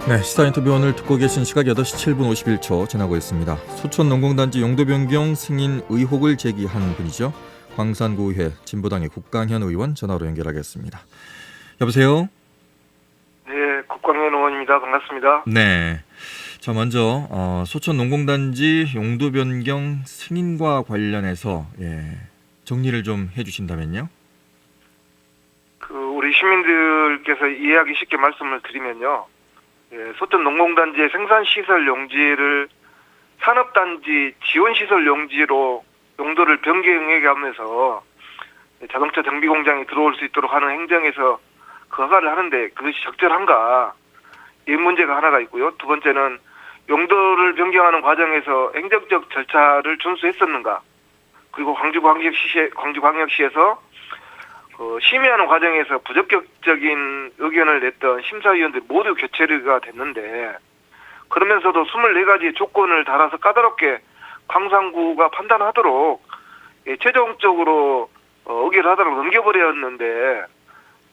네, 시사 인터뷰 오늘 듣고 계신 시각 8시 7분 51초 지나고 있습니다. 소촌 농공단지 용도 변경 승인 의혹을 제기한 분이죠. 광산구의회 진보당의 국강현 의원 전화로 연결하겠습니다. 여보세요? 네, 국광현 의원입니다. 반갑습니다. 네. 자, 먼저 소촌 농공단지 용도 변경 승인과 관련해서 정리를 좀 해주신다면요. 우리 시민들께서 이해하기 쉽게 말씀을 드리면요. 소촌 농공단지의 생산시설 용지를 산업단지 지원시설 용지로 용도를 변경하게 하면서 자동차 정비공장이 들어올 수 있도록 하는 행정에서 그 허가를 하는데 그것이 적절한가? 이 문제가 하나가 있고요. 두 번째는 용도를 변경하는 과정에서 행정적 절차를 준수했었는가? 그리고 광주광역시에서 심의하는 과정에서 부적격적인 의견을 냈던 심사위원들 모두 교체가 됐는데 그러면서도 24가지 조건을 달아서 까다롭게 광산구가 판단하도록 최종적으로 의결하도록 넘겨버렸는데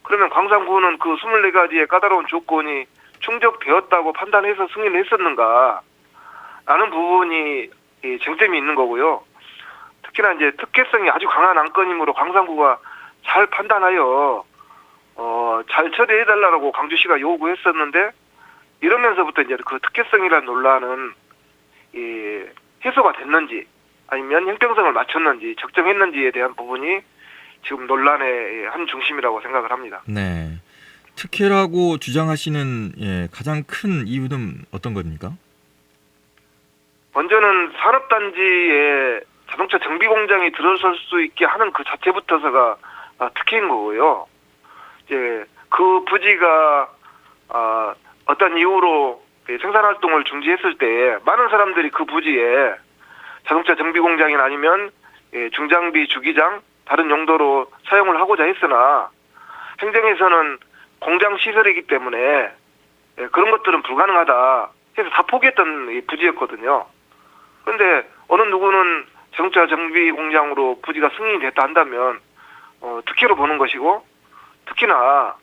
그러면 광산구는 그 24가지의 까다로운 조건이 충족되었다고 판단해서 승인을 했었는가 라는 부분이 쟁점이 있는 거고요. 특히나 이제 특혜성이 아주 강한 안건이므로 광산구가 잘 판단하여 잘 처리해달라고 광주시가 요구했었는데 이러면서부터 이제 그 특혜성이라는 논란은 해소가 됐는지 아니면 형평성을 맞췄는지 적정했는지에 대한 부분이 지금 논란의 한 중심이라고 생각을 합니다. 네. 특혜라고 주장하시는 가장 큰 이유는 어떤 겁니까? 먼저는 산업단지에 자동차 정비공장이 들어설 수 있게 하는 그 자체부터서가 특혜인 거고요. 이제 그 부지가 어떤 이유로 생산활동을 중지했을 때 많은 사람들이 그 부지에 자동차 정비공장이나 아니면 중장비 주기장 다른 용도로 사용을 하고자 했으나 행정에서는 공장 시설이기 때문에 그런 것들은 불가능하다 해서 다 포기했던 부지였거든요. 그런데 어느 누구는 자동차 정비 공장으로 부지가 승인이 됐다 한다면 특혜로 보는 것이고 특히나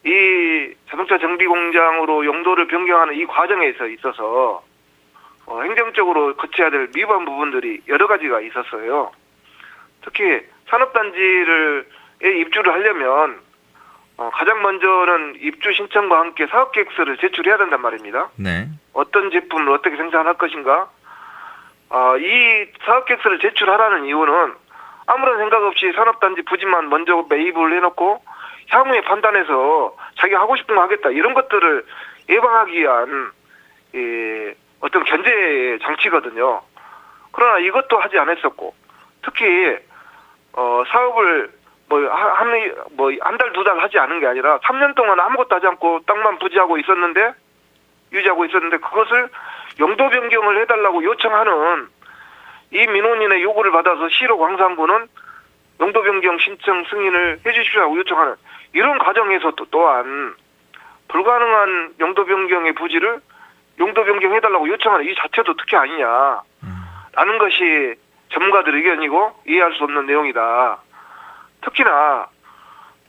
이 자동차 정비 공장으로 용도를 변경하는 이 과정에 있어서 행정적으로 거쳐야 될 미흡한 부분들이 여러 가지가 있었어요. 특히 산업단지를 입주를 하려면 가장 먼저는 입주 신청과 함께 사업계획서를 제출해야 된단 말입니다. 네. 어떤 제품을 어떻게 생산할 것인가. 이 사업계획서를 제출하라는 이유는 아무런 생각 없이 산업단지 부지만 먼저 매입을 해놓고 향후에 판단해서 자기가 하고 싶은 거 하겠다 이런 것들을 예방하기 위한 어떤 견제 장치거든요. 그러나 이것도 하지 않았었고 특히 사업을 한 달, 두 달 하지 않은 게 아니라 3년 동안 아무것도 하지 않고 땅만 유지하고 있었는데 그것을 용도 변경을 해달라고 요청하는 이 민원인의 요구를 받아서 시로 광산구는 용도 변경 신청 승인을 해주시라고 요청하는 이런 과정에서 또한 불가능한 용도 변경의 부지를 용도 변경해달라고 요청하는 이 자체도 특혜 아니냐라는 것이 전문가들 의견이고 이해할 수 없는 내용이다. 특히나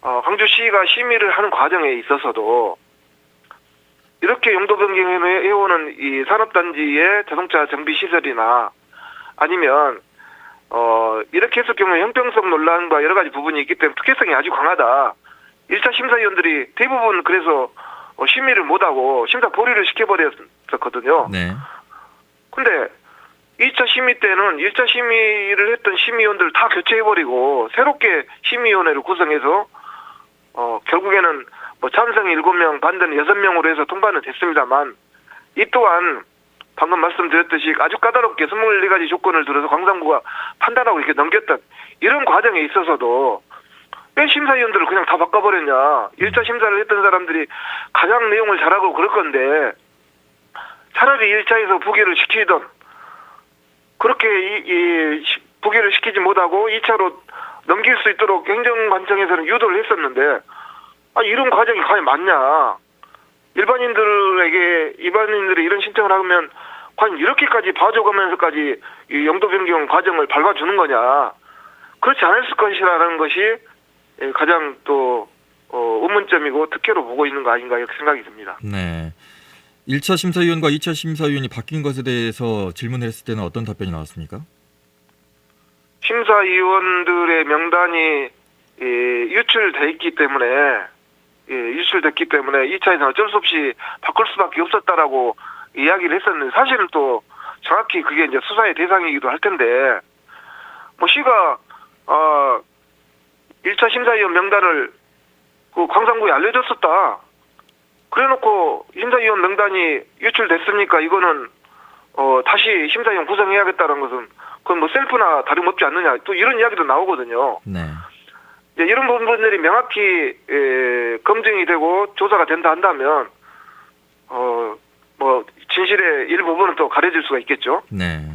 광주시가 심의를 하는 과정에 있어서도 이렇게 용도 변경을 해오는 이 산업단지의 자동차 정비 시설이나 아니면 이렇게 했을 경우에 형평성 논란과 여러 가지 부분이 있기 때문에 특혜성이 아주 강하다. 1차 심사위원들이 대부분 그래서 심의를 못하고 심사 보류를 시켜버렸었거든요. 네. 근데 2차 심의 때는 1차 심의를 했던 심의위원들을 다 교체해버리고 새롭게 심의위원회를 구성해서 결국에는 찬성 7명, 반대는 6명으로 해서 통과는 됐습니다만 이 또한 방금 말씀드렸듯이 아주 까다롭게 24가지 조건을 들어서 광산구가 판단하고 이렇게 넘겼던 이런 과정에 있어서도 왜 심사위원들을 그냥 다 바꿔버렸냐. 1차 심사를 했던 사람들이 가장 내용을 잘하고 그럴 건데 차라리 1차에서 부결을 시키던 그렇게 부결을 시키지 못하고 2차로 넘길 수 있도록 행정관청에서는 유도를 했었는데 이런 과정이 과연 맞냐. 일반인들이 이런 신청을 하면 과연 이렇게까지 봐줘가면서까지 이 용도 변경 과정을 밟아주는 거냐. 그렇지 않았을 것이라는 것이 가장 또 의문점이고 특혜로 보고 있는 거 아닌가 이렇게 생각이 듭니다. 네. 1차 심사위원과 2차 심사위원이 바뀐 것에 대해서 질문을 했을 때는 어떤 답변이 나왔습니까? 심사위원들의 명단이 유출돼 있기 때문에 유출됐기 때문에 2차에서는 어쩔 수 없이 바꿀 수밖에 없었다라고 이야기를 했었는데 사실은 또 정확히 그게 이제 수사의 대상이기도 할 텐데 뭐 시가 1차 심사위원 명단을 그 광산구에 알려줬었다. 그래놓고 심사위원 명단이 유출됐으니까 이거는 다시 심사위원 구성해야겠다는 것은 그건 뭐 셀프나 다름없지 않느냐 또 이런 이야기도 나오거든요. 네. 이제 이런 부분들이 명확히 검증이 되고 조사가 된다 한다면 뭐 진실의 일부분은 또 가려질 수가 있겠죠. 네.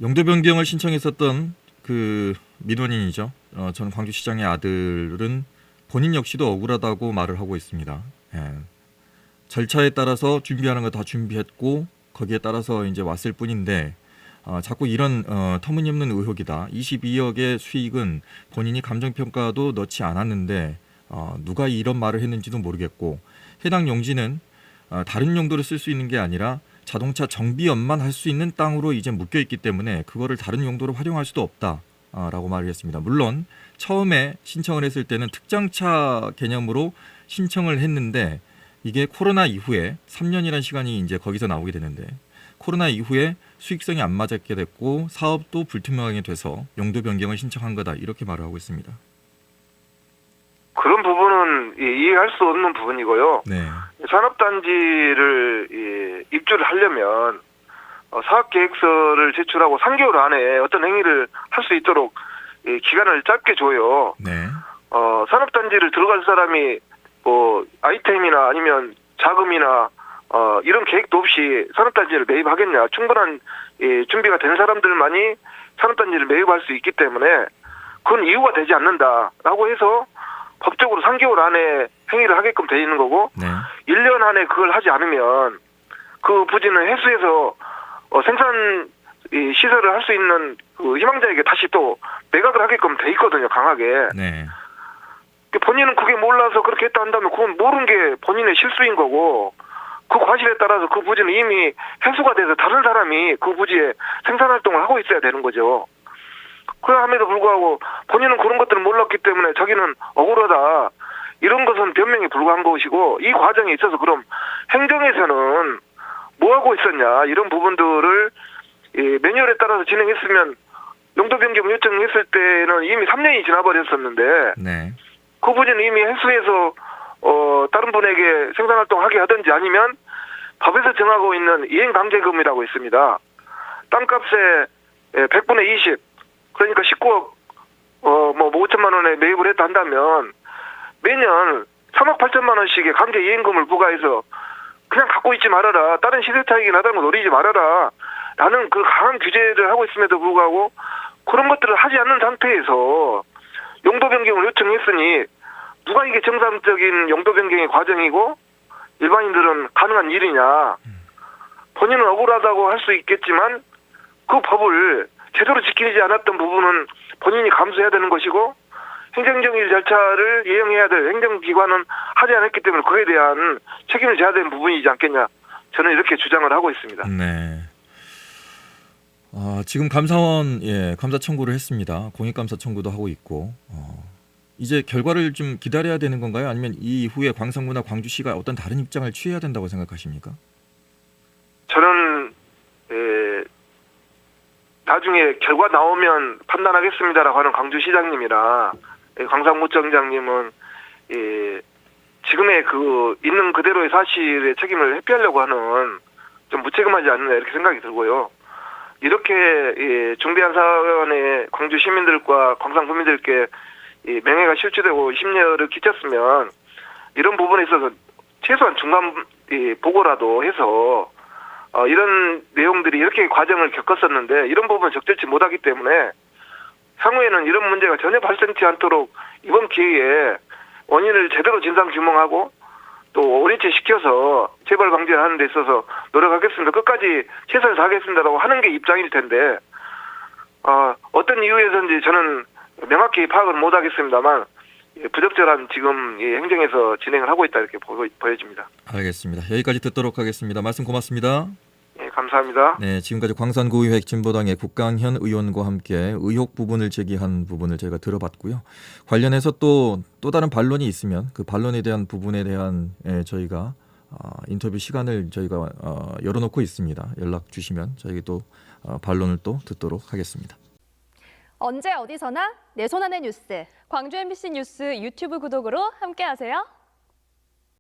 용도 변경을 신청했었던 그 민원인이죠. 전 광주시장의 아들은 본인 역시도 억울하다고 말을 하고 있습니다. 예. 절차에 따라서 준비하는 거 다 준비했고 거기에 따라서 이제 왔을 뿐인데 자꾸 이런 터무니없는 의혹이다. 22억의 수익은 본인이 감정평가도 넣지 않았는데 누가 이런 말을 했는지도 모르겠고 해당 용지는 다른 용도로 쓸 수 있는 게 아니라 자동차 정비업만 할 수 있는 땅으로 이제 묶여 있기 때문에 그거를 다른 용도로 활용할 수도 없다라고 말을 했습니다. 물론 처음에 신청을 했을 때는 특장차 개념으로 신청을 했는데 이게 코로나 이후에 3년이라는 시간이 이제 거기서 나오게 되는데 코로나 이후에 수익성이 안 맞게 됐고 사업도 불투명하게 돼서 용도 변경을 신청한 거다 이렇게 말을 하고 있습니다. 그런 부분은 이해할 수 없는 부분이고요. 네. 산업단지를 입주를 하려면 사업계획서를 제출하고 3개월 안에 어떤 행위를 할 수 있도록 기간을 짧게 줘요. 네. 산업단지를 들어갈 사람이 뭐 아이템이나 아니면 자금이나 이런 계획도 없이 산업단지를 매입하겠냐. 충분한 준비가 된 사람들만이 산업단지를 매입할 수 있기 때문에 그건 이유가 되지 않는다라고 해서 법적으로 3개월 안에 행위를 하게끔 돼 있는 거고 네. 1년 안에 그걸 하지 않으면 그 부지는 해수해서 생산 시설을 할 수 있는 그 희망자에게 다시 또 매각을 하게끔 돼 있거든요. 강하게. 네. 본인은 그게 몰라서 그렇게 했다 한다면 그건 모르는 게 본인의 실수인 거고 그 과실에 따라서 그 부지는 이미 해수가 돼서 다른 사람이 그 부지에 생산활동을 하고 있어야 되는 거죠. 그럼에도 불구하고 본인은 그런 것들을 몰랐기 때문에 자기는 억울하다. 이런 것은 변명에 불과한 것이고 이 과정에 있어서 그럼 행정에서는 뭐 하고 있었냐 이런 부분들을 매뉴얼에 따라서 진행했으면 용도 변경 요청했을 때는 이미 3년이 지나버렸었는데 네. 그 부지는 이미 해수해서 다른 분에게 생산활동 하게 하든지 아니면 법에서 정하고 있는 이행강제금이라고 있습니다. 땅값의 100분의 20 그러니까 19억 뭐 5천만 원에 매입을 했다 한다면 매년 3억 8천만 원씩의 강제 이행금을 부과해서 그냥 갖고 있지 말아라. 다른 시세 차익이 나다는 거 노리지 말아라. 라는 그 강한 규제를 하고 있음에도 불구하고 그런 것들을 하지 않는 상태에서 용도 변경을 요청했으니 누가 이게 정상적인 용도 변경의 과정이고 일반인들은 가능한 일이냐. 본인은 억울하다고 할 수 있겠지만 그 법을 제대로 지키지 않았던 부분은 본인이 감수해야 되는 것이고 행정적인 절차를 이행해야 될 행정기관은 하지 않았기 때문에 그에 대한 책임을 져야 되는 부분이지 않겠냐. 저는 이렇게 주장을 하고 있습니다. 네. 지금 감사원 감사 청구를 했습니다. 공익감사 청구도 하고 있고 이제 결과를 좀 기다려야 되는 건가요? 아니면 이후에 광산구나 광주시가 어떤 다른 입장을 취해야 된다고 생각하십니까? 저는 나중에 결과 나오면 판단하겠습니다라고 하는 광주시장님이나 광산구청장님은 지금의 그 있는 그대로의 사실의 책임을 회피하려고 하는 좀 무책임하지 않느냐 이렇게 생각이 들고요. 이렇게 중대한 사안에 광주 시민들과 광산 구민들께 명예가 실추되고 심려를 끼쳤으면 이런 부분에 있어서 최소한 중간 보고라도 해서 이런 내용들이 이렇게 과정을 겪었었는데 이런 부분을 적절치 못하기 때문에 향후에는 이런 문제가 전혀 발생치 않도록 이번 기회에 원인을 제대로 진상 규명하고 또 원인체 시켜서 재발 방지하는 데 있어서 노력하겠습니다. 끝까지 최선을 다하겠습니다라고 하는 게 입장일 텐데 어떤 이유에서인지 저는 명확히 파악을 못하겠습니다만 부적절한 지금 이 행정에서 진행을 하고 있다 이렇게 보여집니다. 알겠습니다. 여기까지 듣도록 하겠습니다. 말씀 고맙습니다. 예, 감사합니다. 네, 지금까지 광산구의회 진보당의 국강현 의원과 함께 의혹 부분을 제기한 부분을 저희가 들어봤고요. 관련해서 또 다른 반론이 있으면 그 반론에 대한 부분에 대한 저희가 인터뷰 시간을 저희가 열어놓고 있습니다. 연락 주시면 저희 또 반론을 또 듣도록 하겠습니다. 언제 어디서나 내 손 안의 뉴스. 광주 MBC 뉴스 유튜브 구독으로 함께하세요.